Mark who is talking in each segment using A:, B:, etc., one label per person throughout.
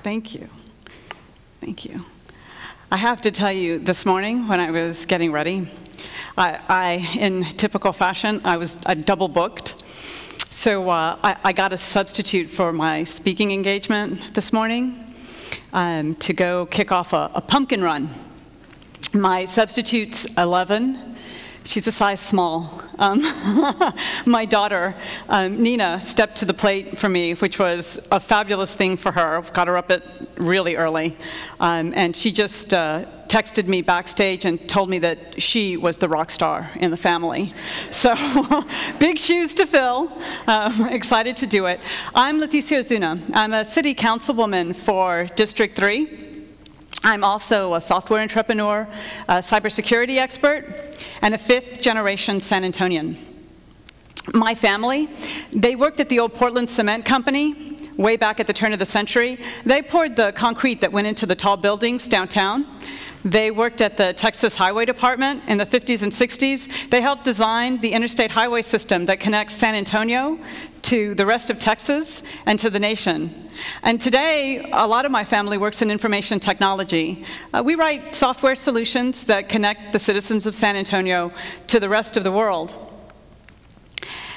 A: Thank you. Thank you. I have to tell you, this morning when I was getting ready, in typical fashion, I double booked. So I got a substitute for my speaking engagement this morning to go kick off a pumpkin run. My substitute's 11. She's a size small. My daughter, Nina, stepped to the plate for me, which was a fabulous thing for her. Got her up really early. And she just texted me backstage and told me that she was the rock star in the family. So big shoes to fill. Excited to do it. I'm Leticia Ozuna. I'm a city councilwoman for District 3. I'm also a software entrepreneur, a cybersecurity expert, and a fifth-generation San Antonian. My family, they worked at the old Portland Cement Company way back at the turn of the century. They poured the concrete that went into the tall buildings downtown. They worked at the Texas Highway Department in the 50s and 60s. They helped design the interstate highway system that connects San Antonio to the rest of Texas and to the nation. And today, a lot of my family works in information technology. We write software solutions that connect the citizens of San Antonio to the rest of the world.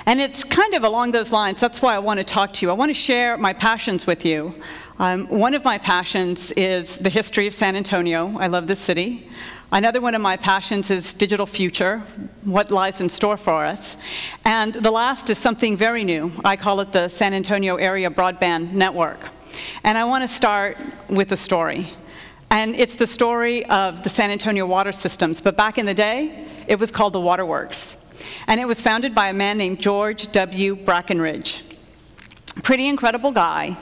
A: And it's kind of along those lines. That's why I want to talk to you. I want to share my passions with you. One of my passions is the history of San Antonio. I love this city. Another one of my passions is digital future, what lies in store for us. And the last is something very new. I call it the San Antonio Area Broadband Network. And I want to start with a story. And it's the story of the San Antonio water systems. But back in the day, it was called the Waterworks. And it was founded by a man named George W. Brackenridge. Pretty incredible guy.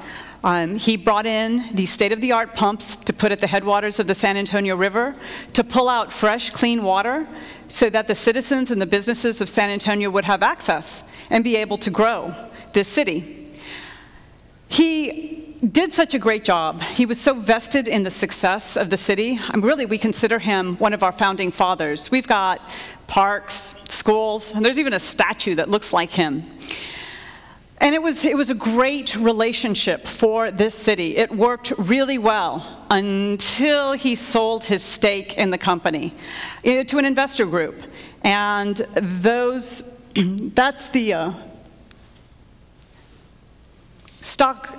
A: He brought in the state-of-the-art pumps to put at the headwaters of the San Antonio River to pull out fresh, clean water so that the citizens and the businesses of San Antonio would have access and be able to grow this city. He did such a great job. He was so vested in the success of the city. Really, we consider him one of our founding fathers. We've got parks, schools, and there's even a statue that looks like him. And it was a great relationship for this city. It worked really well until he sold his stake in the company to an investor group. And that's the stock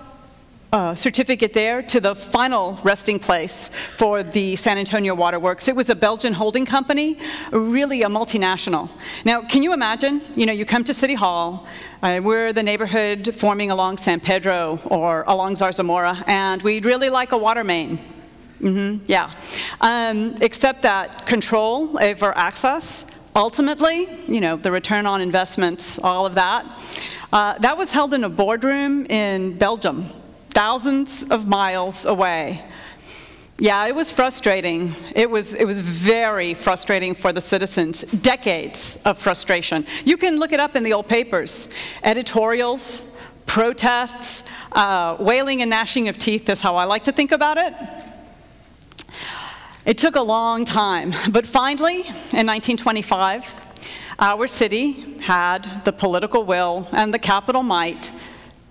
A: certificate there to the final resting place for the San Antonio Waterworks. It was a Belgian holding company, really a multinational. Now, can you imagine, you come to City Hall, we're the neighborhood forming along San Pedro or along Zarzamora, and we'd really like a water main. Yeah. Except that control over access, ultimately, the return on investments, all of that, that was held in a boardroom in Belgium, thousands of miles away. Yeah, it was frustrating. It was very frustrating for the citizens. Decades of frustration. You can look it up in the old papers. Editorials, protests, wailing and gnashing of teeth is how I like to think about it. It took a long time, but finally, in 1925, our city had the political will and the capital might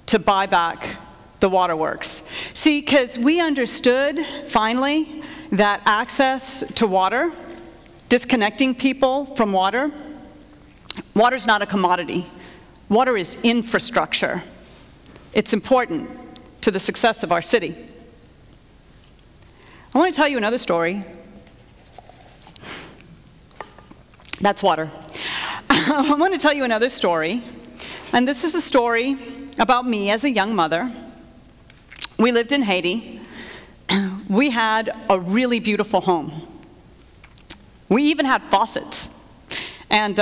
A: to buy back the waterworks. See, because we understood, finally, that access to water, disconnecting people from water, water's not a commodity. Water is infrastructure. It's important to the success of our city. I want to tell you another story. That's water. I want to tell you another story, and this is a story about me as a young mother. We lived in Haiti. We had a really beautiful home. We even had faucets. And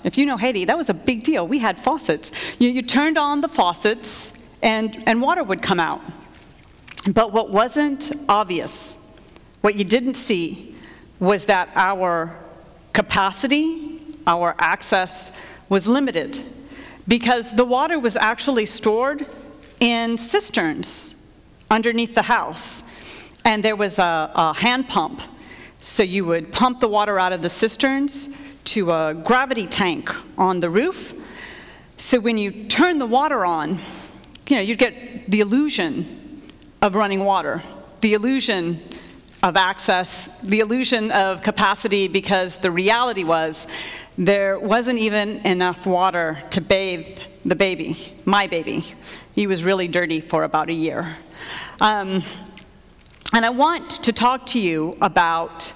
A: if you know Haiti, that was a big deal. We had faucets. You turned on the faucets, and water would come out. But what wasn't obvious, what you didn't see, was that our capacity, our access was limited, because the water was actually stored in cisterns underneath the house. And there was a hand pump. So you would pump the water out of the cisterns to a gravity tank on the roof. So when you turn the water on, you'd get the illusion of running water, the illusion of access, the illusion of capacity, because the reality was there wasn't even enough water to bathe the baby, my baby. He was really dirty for about a year. And I want to talk to you about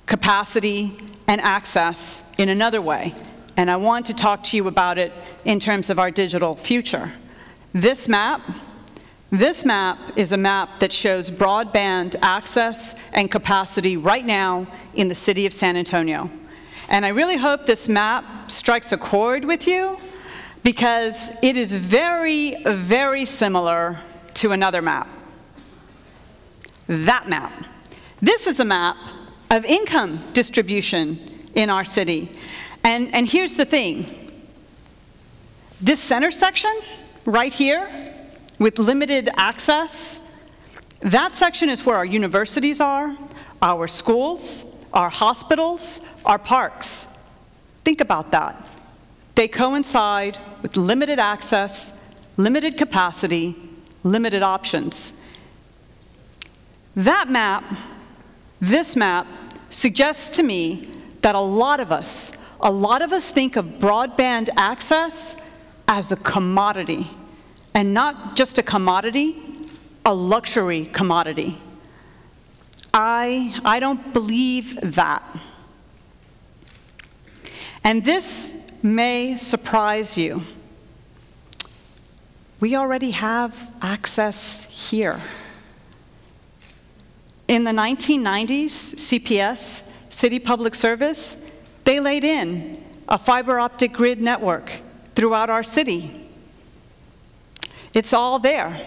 A: capacity and access in another way. And I want to talk to you about it in terms of our digital future. This map is a map that shows broadband access and capacity right now in the city of San Antonio. And I really hope this map strikes a chord with you, because it is very, very similar to another map. That map. This is a map of income distribution in our city. And here's the thing. This center section right here with limited access, that section is where our universities are, our schools, our hospitals, our parks. Think about that. They coincide with limited access, limited capacity, limited options. That map, this map, suggests to me that a lot of us think of broadband access as a commodity, and not just a commodity, a luxury commodity. I don't believe that. And this may surprise you. We already have access here. In the 1990s, CPS, City Public Service, they laid in a fiber optic grid network throughout our city. It's all there.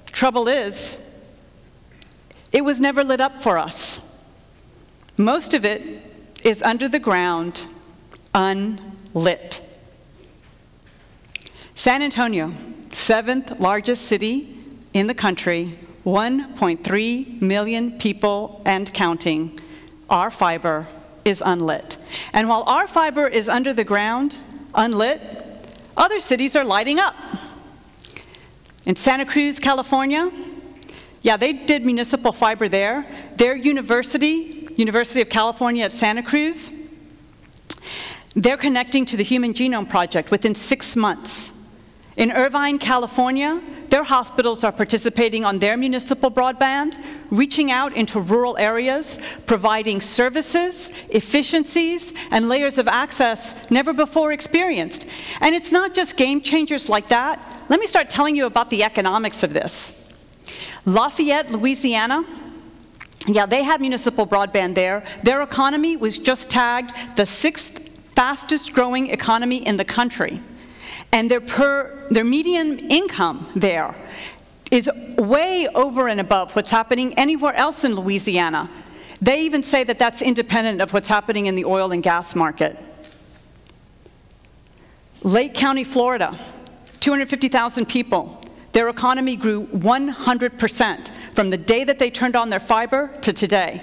A: Trouble is, it was never lit up for us. Most of it is under the ground, unlit. San Antonio, 7th largest city in the country, 1.3 million people and counting. Our fiber is unlit. And while our fiber is under the ground, unlit, other cities are lighting up. In Santa Cruz, California, yeah, they did municipal fiber there. Their University of California at Santa Cruz, they're connecting to the Human Genome Project within 6 months. In Irvine, California, their hospitals are participating on their municipal broadband, reaching out into rural areas, providing services, efficiencies, and layers of access never before experienced. And it's not just game changers like that. Let me start telling you about the economics of this. Lafayette, Louisiana, yeah, they have municipal broadband there. Their economy was just tagged the 6th fastest growing economy in the country. And their median income there is way over and above what's happening anywhere else in Louisiana. They even say that that's independent of what's happening in the oil and gas market. Lake County, Florida, 250,000 people. Their economy grew 100% from the day that they turned on their fiber to today.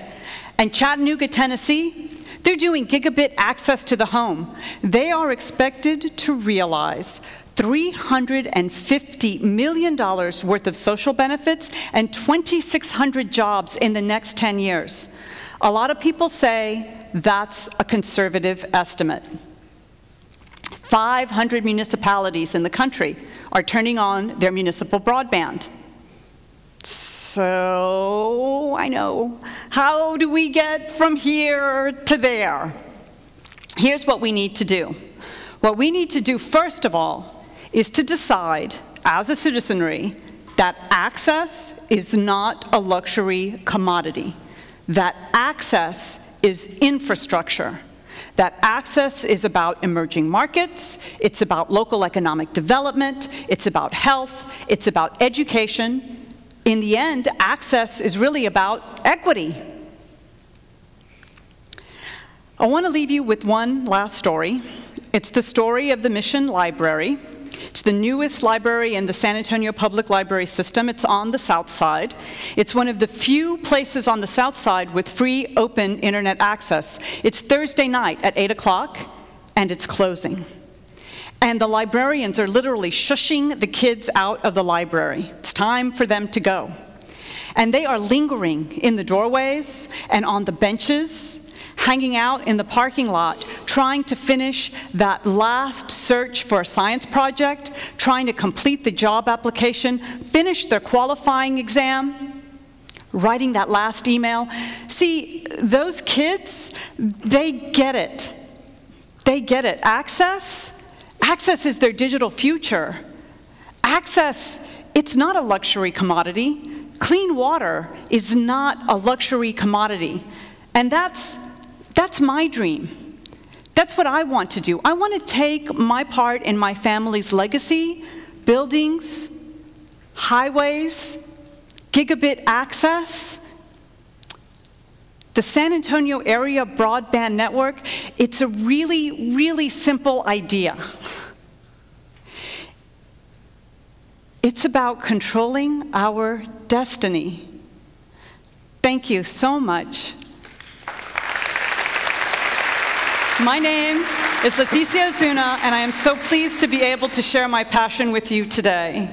A: And Chattanooga, Tennessee, they're doing gigabit access to the home. They are expected to realize $350 million worth of social benefits and 2,600 jobs in the next 10 years. A lot of people say that's a conservative estimate. 500 municipalities in the country are turning on their municipal broadband. So, I know, how do we get from here to there? Here's what we need to do. What we need to do, first of all, is to decide, as a citizenry, that access is not a luxury commodity. That access is infrastructure. That access is about emerging markets, it's about local economic development, it's about health, it's about education. In the end, access is really about equity. I want to leave you with one last story. It's the story of the Mission Library. It's the newest library in the San Antonio Public Library system. It's on the South Side. It's one of the few places on the South Side with free, open internet access. It's Thursday night at 8 o'clock, and it's closing. And the librarians are literally shushing the kids out of the library. It's time for them to go. And they are lingering in the doorways and on the benches, hanging out in the parking lot, trying to finish that last search for a science project, trying to complete the job application, finish their qualifying exam, writing that last email. See, those kids, they get it. They get it. Access is their digital future. Access, it's not a luxury commodity. Clean water is not a luxury commodity. And that's my dream. That's what I want to do. I want to take my part in my family's legacy, buildings, highways, gigabit access. The San Antonio area broadband network, it's a really, really simple idea. It's about controlling our destiny. Thank you so much. My name is Leticia Ozuna, and I am so pleased to be able to share my passion with you today.